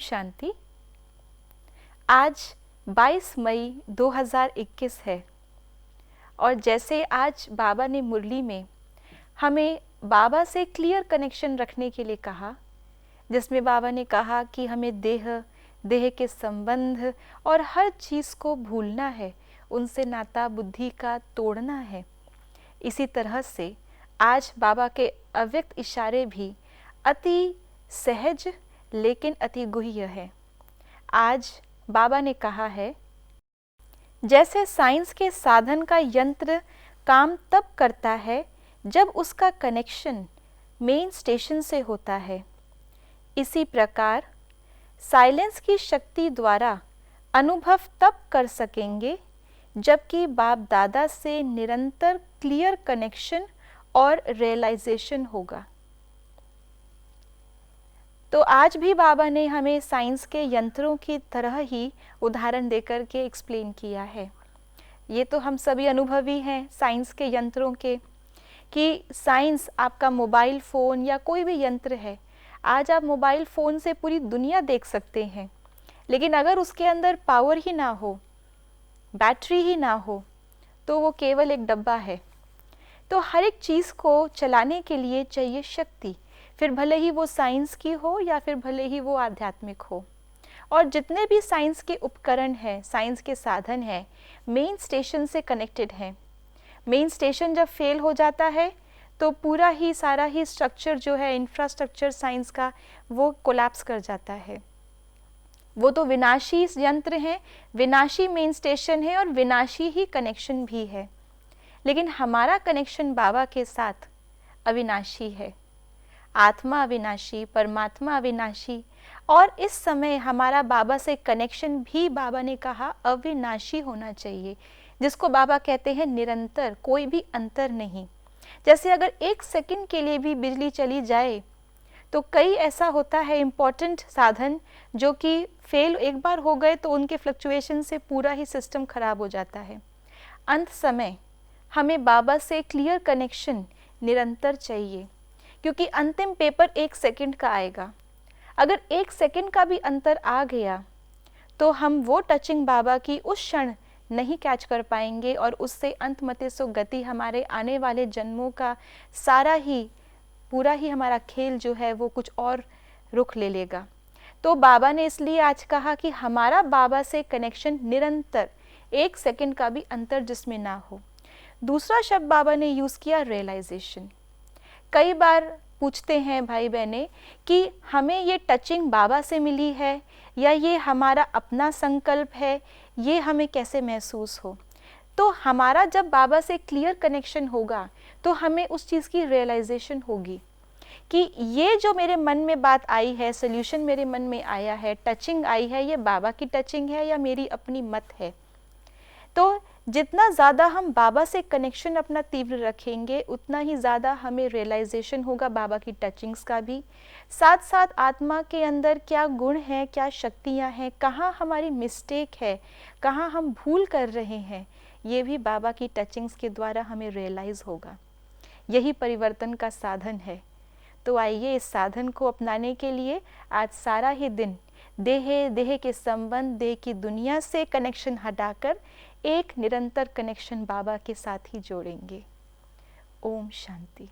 शांति। आज 22 मई 2021 है और जैसे आज बाबा ने मुरली में हमें बाबा से क्लियर कनेक्शन रखने के लिए कहा, जिसमें बाबा ने कहा कि हमें देह के संबंध और हर चीज़ को भूलना है, उनसे नाता बुद्धि का तोड़ना है। इसी तरह से आज बाबा के अव्यक्त इशारे भी अति सहज लेकिन अति गुह्य है। आज बाबा ने कहा है, जैसे साइंस के साधन का यंत्र काम तब करता है जब उसका कनेक्शन मेन स्टेशन से होता है, इसी प्रकार साइलेंस की शक्ति द्वारा अनुभव तब कर सकेंगे जबकि बाप दादा से निरंतर क्लियर कनेक्शन और रियलाइजेशन होगा। तो आज भी बाबा ने हमें साइंस के यंत्रों की तरह ही उदाहरण देकर के एक्सप्लेन किया है। ये तो हम सभी अनुभवी हैं साइंस के यंत्रों के, कि साइंस आपका मोबाइल फ़ोन या कोई भी यंत्र है। आज आप मोबाइल फ़ोन से पूरी दुनिया देख सकते हैं, लेकिन अगर उसके अंदर पावर ही ना हो, बैटरी ही ना हो, तो वो केवल एक डब्बा है। तो हर एक चीज़ को चलाने के लिए चाहिए शक्ति, फिर भले ही वो साइंस की हो या फिर भले ही वो आध्यात्मिक हो। और जितने भी साइंस के उपकरण हैं, साइंस के साधन हैं, मेन स्टेशन से कनेक्टेड हैं। मेन स्टेशन जब फेल हो जाता है तो पूरा ही सारा ही स्ट्रक्चर जो है, इंफ्रास्ट्रक्चर साइंस का, वो कोलैप्स कर जाता है। वो तो विनाशी यंत्र हैं, विनाशी मेन स्टेशन है और विनाशी ही कनेक्शन भी है। लेकिन हमारा कनेक्शन बाबा के साथ अविनाशी है। आत्मा अविनाशी, परमात्मा अविनाशी, और इस समय हमारा बाबा से कनेक्शन भी बाबा ने कहा अविनाशी होना चाहिए, जिसको बाबा कहते हैं निरंतर, कोई भी अंतर नहीं। जैसे अगर एक सेकंड के लिए भी बिजली चली जाए तो कई ऐसा होता है इम्पोर्टेंट साधन जो कि फेल एक बार हो गए तो उनके फ्लक्चुएशन से पूरा ही सिस्टम खराब हो जाता है। अंत समय हमें बाबा से क्लियर कनेक्शन निरंतर चाहिए, क्योंकि अंतिम पेपर एक सेकंड का आएगा। अगर एक सेकंड का भी अंतर आ गया तो हम वो टचिंग बाबा की उस क्षण नहीं कैच कर पाएंगे और उससे अंतमते सो गति, हमारे आने वाले जन्मों का सारा ही पूरा ही हमारा खेल जो है वो कुछ और रुख ले लेगा। तो बाबा ने इसलिए आज कहा कि हमारा बाबा से कनेक्शन निरंतर, एक सेकंड का भी अंतर जिसमें ना हो। दूसरा शब्द बाबा ने यूज़ किया रियलाइजेशन। कई बार पूछते हैं भाई बहनें कि हमें ये टचिंग बाबा से मिली है या ये हमारा अपना संकल्प है, ये हमें कैसे महसूस हो। तो हमारा जब बाबा से क्लियर कनेक्शन होगा तो हमें उस चीज़ की रियलाइजेशन होगी कि ये जो मेरे मन में बात आई है, सोल्यूशन मेरे मन में आया है, टचिंग आई है, ये बाबा की टचिंग है या मेरी अपनी मत है। तो जितना ज़्यादा हम बाबा से कनेक्शन अपना तीव्र रखेंगे, उतना ही ज़्यादा हमें रियलाइजेशन होगा बाबा की टचिंग्स का भी। साथ साथ आत्मा के अंदर क्या गुण हैं, क्या शक्तियाँ हैं, कहाँ हमारी मिस्टेक है, कहाँ हम भूल कर रहे हैं, ये भी बाबा की टचिंग्स के द्वारा हमें रियलाइज़ होगा। यही परिवर्तन का साधन है। तो आइए इस साधन को अपनाने के लिए आज सारा ही दिन देह के संबंध, देह की दुनिया से कनेक्शन हटाकर एक निरंतर कनेक्शन बाबा के साथ ही जोड़ेंगे। ओम शांति।